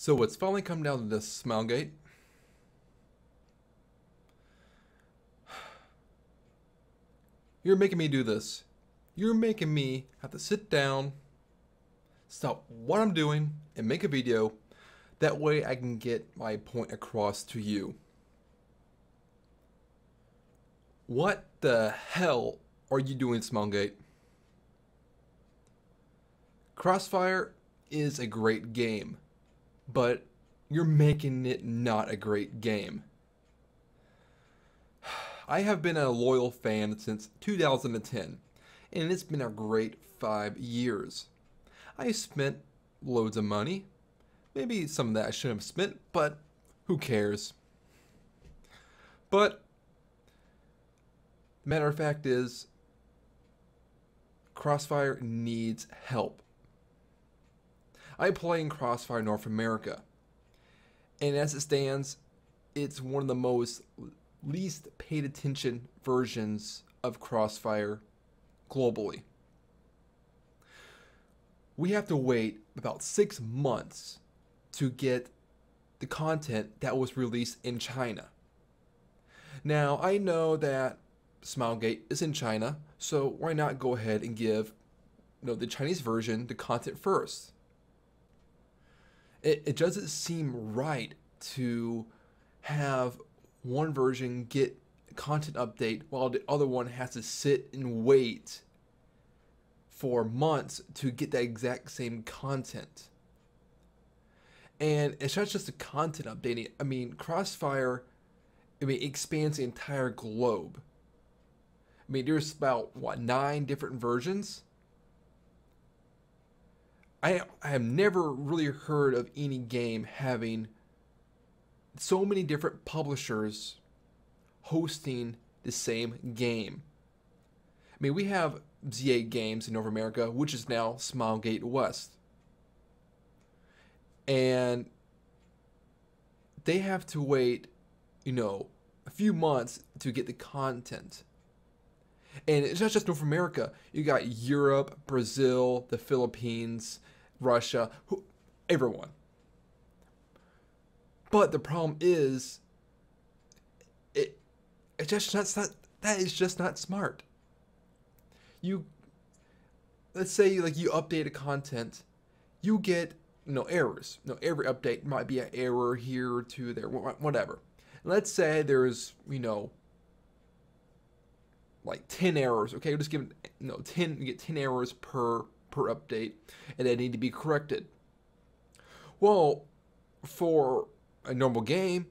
So it's finally come down to this, Smilegate. You're making me do this. You're making me have to sit down, stop what I'm doing, and make a video. That way I can get my point across to you. What the hell are you doing, Smilegate? CrossFire is a great game, but you're making it not a great game. I have been a loyal fan since 2010, and it's been a great 5 years. I spent loads of money. Maybe some of that I shouldn't have spent, but who cares? But matter of fact is, Crossfire needs help. I play in Crossfire North America, and as it stands, it's one of the most least paid attention versions of Crossfire globally. We have to wait about 6 months to get the content that was released in China. Now, I know that Smilegate is in China, so why not go ahead and give the Chinese version the content first? It doesn't seem right to have one version get content update while the other one has to sit and wait for months to get that exact same content. And it's not just the content updating. I mean, Crossfire, expands the entire globe. I mean, there's about, 9 different versions? I have never really heard of any game having so many different publishers hosting the same game. I mean, we have ZA Games in North America, which is now Smilegate West. And they have to wait, a few months to get the content. And it's not just North America. You got Europe, Brazil, the Philippines, Russia, everyone. But the problem is, that is just not smart. Let's say you update a content, you get errors. Every update might be an error here or two there, whatever. Let's say there's 10 errors. Okay, we'll just give 10. You get 10 errors per update, and they need to be corrected. Well, for a normal game,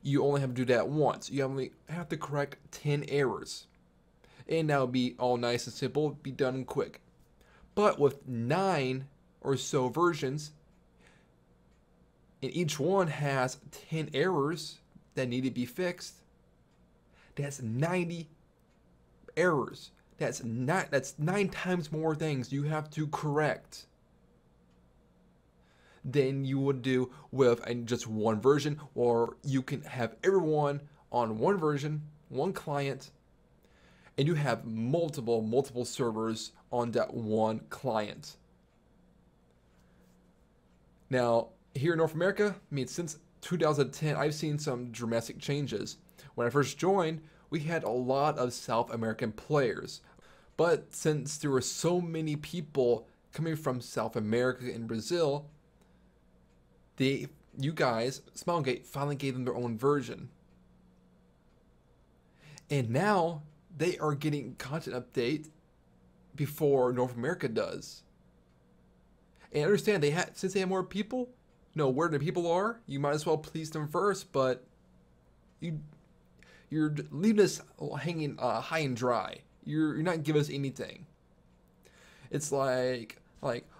you only have to do that once. You only have to correct 10 errors, and that would be all nice and simple, be done quick. But with 9 or so versions, and each one has 10 errors that need to be fixed, that's 90 errors. That's 9 times more things you have to correct than you would do with just one version, or you can have everyone on one version, one client, and you have multiple servers on that one client. Now, here in North America, since 2010, I've seen some dramatic changes. When I first joined, we had a lot of South American players. But since there were so many people coming from South America and Brazil, you guys, Smilegate, finally gave them their own version. And now they are getting content update before North America does. And understand, since they have more people, where the people are, you might as well please them first, but you're leaving us hanging high and dry. You're not giving us anything. It's like,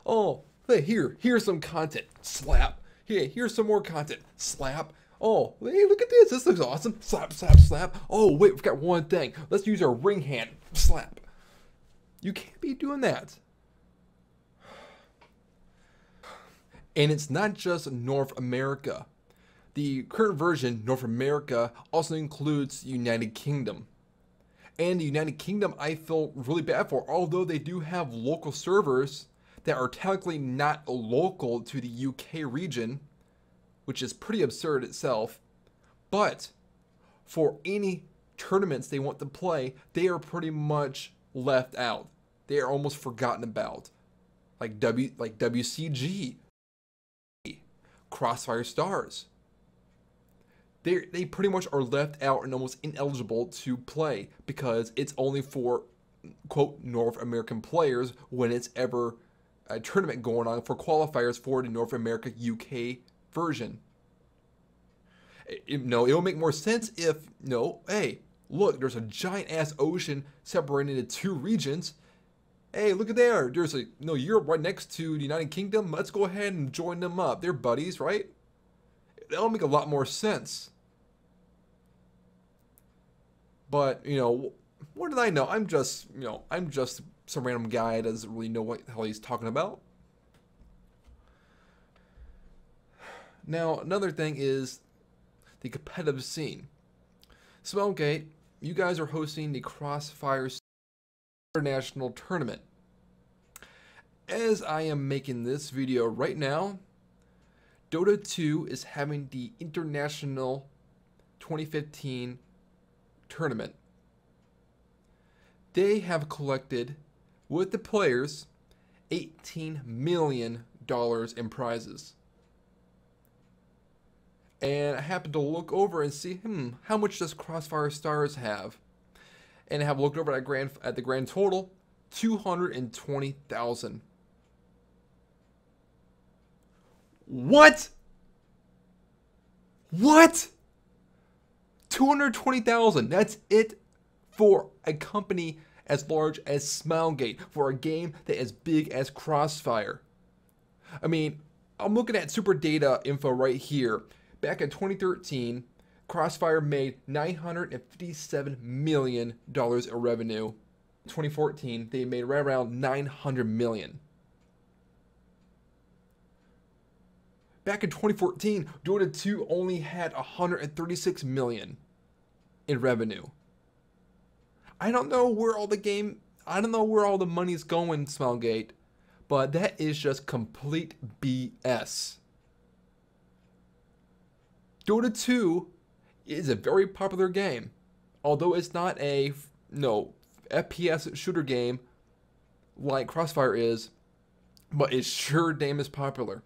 oh, hey, here's some content, slap. Hey, here's some more content, slap. Oh, hey, look at this. This looks awesome. Slap, slap, slap. Oh, wait, we forgot one thing. Let's use our ring hand, slap. You can't be doing that. And it's not just North America. The current version, North America, also includes United Kingdom. And the United Kingdom, I feel really bad for, although they do have local servers that are technically not local to the UK region. which is pretty absurd itself. But for any tournaments they want to play, they are pretty much left out. They are almost forgotten about. Like WCG, CrossFire Stars. They pretty much are left out and almost ineligible to play because it's only for, quote, North American players when it's ever a tournament going on for qualifiers for the North America UK version. It'll make more sense if, hey, look, there's a giant ass ocean separated into two regions. Hey, look at there. There's Europe right next to the United Kingdom. Let's go ahead and join them up. They're buddies, right? That'll make a lot more sense. But, what did I know? I'm just some random guy that doesn't really know what the hell he's talking about. Now, another thing is the competitive scene. Smilegate, you guys are hosting the CrossFire International Tournament. As I am making this video right now, Dota 2 is having the International 2015 tournament. They have collected, with the players, $18 million in prizes. And I happened to look over and see, how much does CrossFire Stars have? And I have looked over at the grand total, 220,000. What? What? 220,000. That's it for a company as large as Smilegate, for a game that is big as CrossFire. I mean, I'm looking at super data info right here. Back in 2013, CrossFire made $957 million in revenue. In 2014, they made right around $900 million. Back in 2014, Dota 2 only had $136 million in revenue. I don't know where all the money's going, Smilegate, but that is just complete BS. Dota 2 is a very popular game, although it's not a FPS shooter game like CrossFire is, but it sure damn is popular.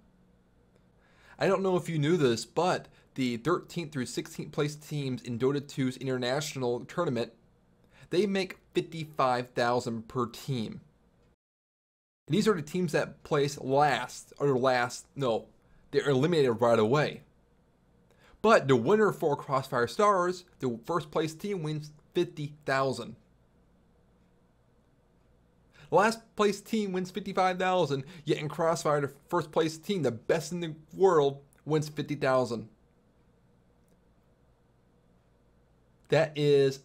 I don't know if you knew this, but the 13th through 16th place teams in Dota 2's international tournament, they make $55,000 per team. And these are the teams that place last, they're eliminated right away. But the winner for CrossFire Stars, the first place team, wins $50,000. The last place team wins $55,000, yet in CrossFire, the first place team, the best in the world, wins $50,000. That is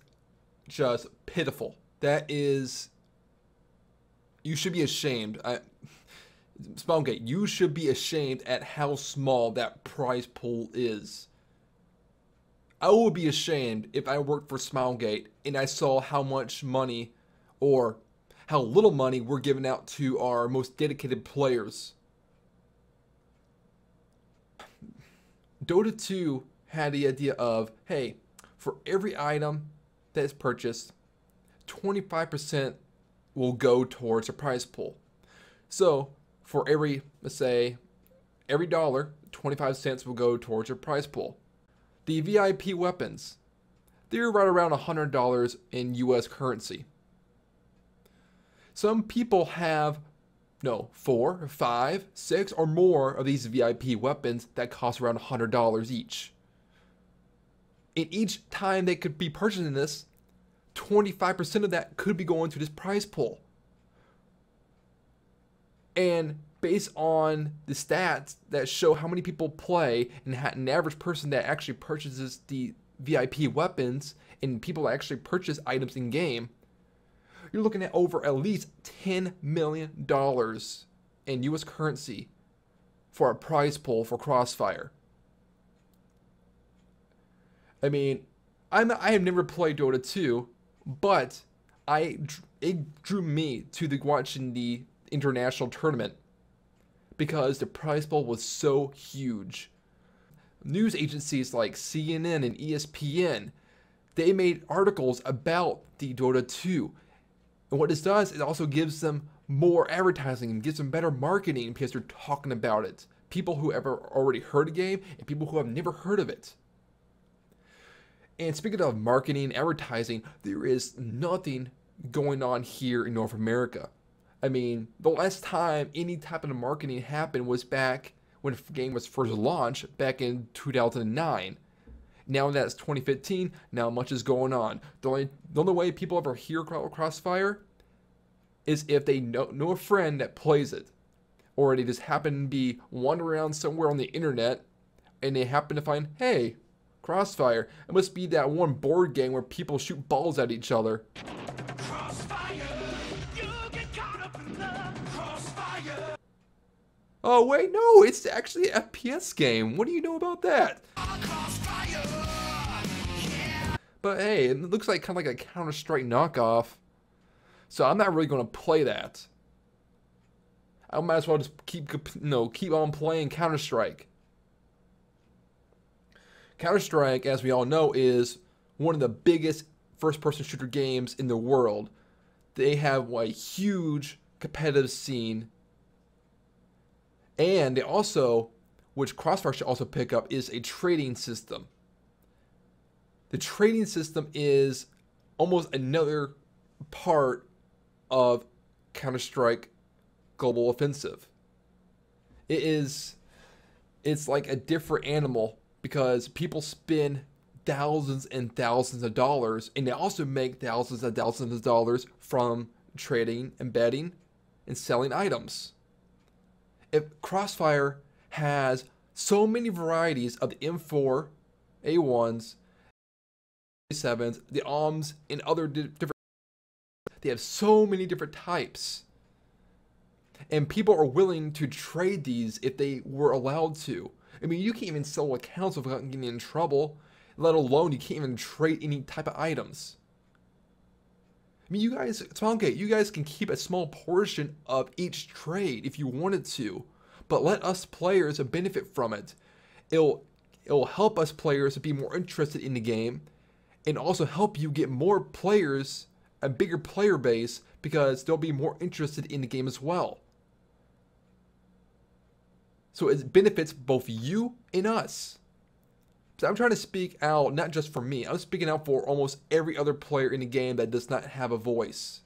just pitiful. That is, you should be ashamed. Smilegate, you should be ashamed at how small that prize pool is. I would be ashamed if I worked for Smilegate and I saw how much money or how little money we're giving out to our most dedicated players. Dota 2 had the idea of, hey, for every item that is purchased, 25% will go towards a prize pool. So for every, let's say, every dollar, 25 cents will go towards a prize pool. The VIP weapons, they're right around $100 in US currency. Some people have 4, 5, 6 or more of these VIP weapons that cost around $100 each. And each time they could be purchasing this, 25% of that could be going to this prize pool. And based on the stats that show how many people play and an average person that actually purchases the VIP weapons and people that actually purchase items in game, you're looking at over at least $10 million in US currency for a prize pool for CrossFire. I mean, I have never played Dota 2, but it drew me to watching the international tournament because the prize pool was so huge. news agencies like CNN and ESPN, they made articles about the Dota 2. And what this does, it also gives them more advertising and gives them better marketing because they're talking about it. People who have already heard a game and people who have never heard of it. And speaking of marketing, advertising, there is nothing going on here in North America. I mean, the last time any type of marketing happened was back when the game was first launched, back in 2009. Now that's 2015, now much is going on. The only way people ever hear about CrossFire is if they know a friend that plays it. Or they just happen to be wandering around somewhere on the internet and they happen to find, hey, CrossFire. It must be that one board game where people shoot balls at each other. Crossfire, you get caught up in love. Crossfire. Oh wait, no, it's actually an FPS game. What do you know about that? Yeah. But hey, it looks like kind of like a Counter-Strike knockoff. So I'm not really going to play that. I might as well just keep on playing Counter-Strike. Counter-Strike, as we all know, is one of the biggest first-person shooter games in the world. They have a huge competitive scene. And they also, which CrossFire should also pick up, is a trading system. The trading system is almost another part of Counter-Strike Global Offensive. It's like a different animal because people spend thousands and thousands of dollars, and they also make thousands and thousands of dollars from trading and betting and selling items. If Crossfire has so many varieties of the M4, A1s, A7s, the ARMs, and other different, they have so many different types. And people are willing to trade these if they were allowed to. I mean, you can't even sell accounts without getting in trouble, let alone you can't even trade any type of items. I mean, you guys, Smilegate, you guys can keep a small portion of each trade if you wanted to, but let us players benefit from it. It'll help us players be more interested in the game, and also help you get more players, a bigger player base, because they'll be more interested in the game as well. So it benefits both you and us. So I'm trying to speak out, not just for me, I'm speaking out for almost every other player in the game that does not have a voice.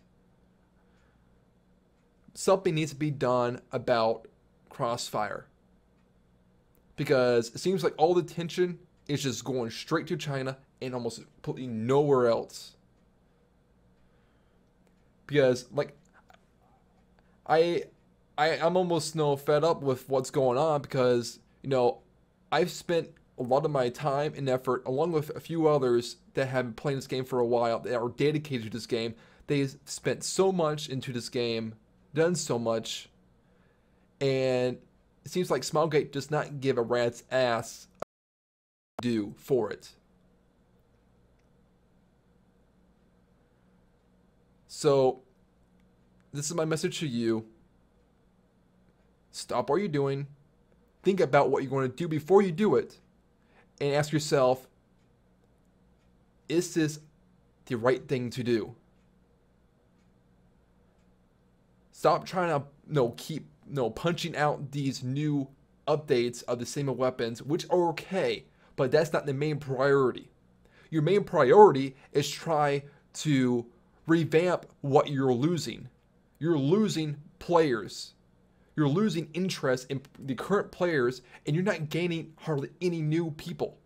Something needs to be done about Crossfire. Because it seems like all the attention is just going straight to China and almost completely nowhere else. Because, like, I'm almost fed up with what's going on because, I've spent a lot of my time and effort, along with a few others that have been playing this game for a while, that are dedicated to this game. They've spent so much into this game, done so much, and it seems like Smilegate does not give a rat's ass do for it. So, this is my message to you. Stop what you're doing. Think about what you're going to do before you do it. And ask yourself, is this the right thing to do? Stop trying to keep punching out these new updates of the same weapons, which are okay, but that's not the main priority. Your main priority is try to revamp what you're losing. You're losing players. You're losing interest in the current players, and you're not gaining hardly any new people.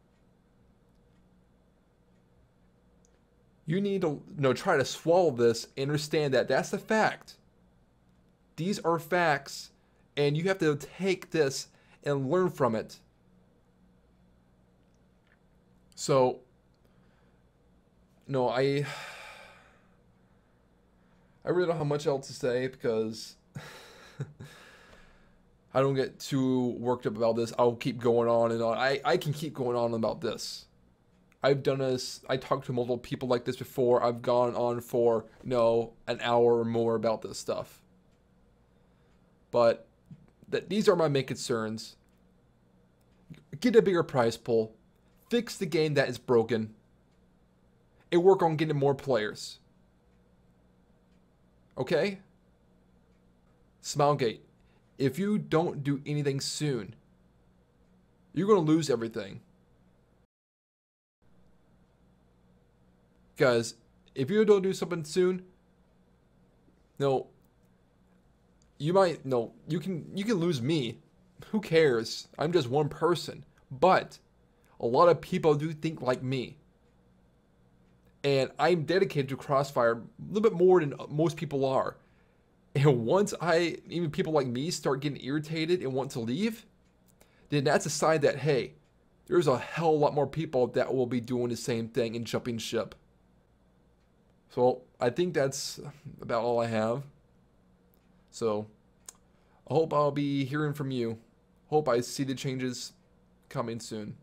You need to try to swallow this and understand that that's a fact. These are facts, and you have to take this and learn from it. So, I really don't have much else to say because I don't get too worked up about this. I'll keep going on and on. I can keep going on about this. I've done this. I talked to multiple people like this before. I've gone on for, an hour or more about this stuff. But these are my main concerns. get a bigger prize pool, fix the game that is broken, and work on getting more players. Okay? Smilegate, if you don't do anything soon, you're going to lose everything. Guys, if you don't do something soon, no, you might, no, you can lose me. Who cares? I'm just one person. But a lot of people do think like me. And I'm dedicated to CrossFire a little bit more than most people are. And once even people like me start getting irritated and want to leave, then that's a sign that, hey, there's a hell of a lot more people that will be doing the same thing and jumping ship. So I think that's about all I have. So I hope I'll be hearing from you. Hope I see the changes coming soon.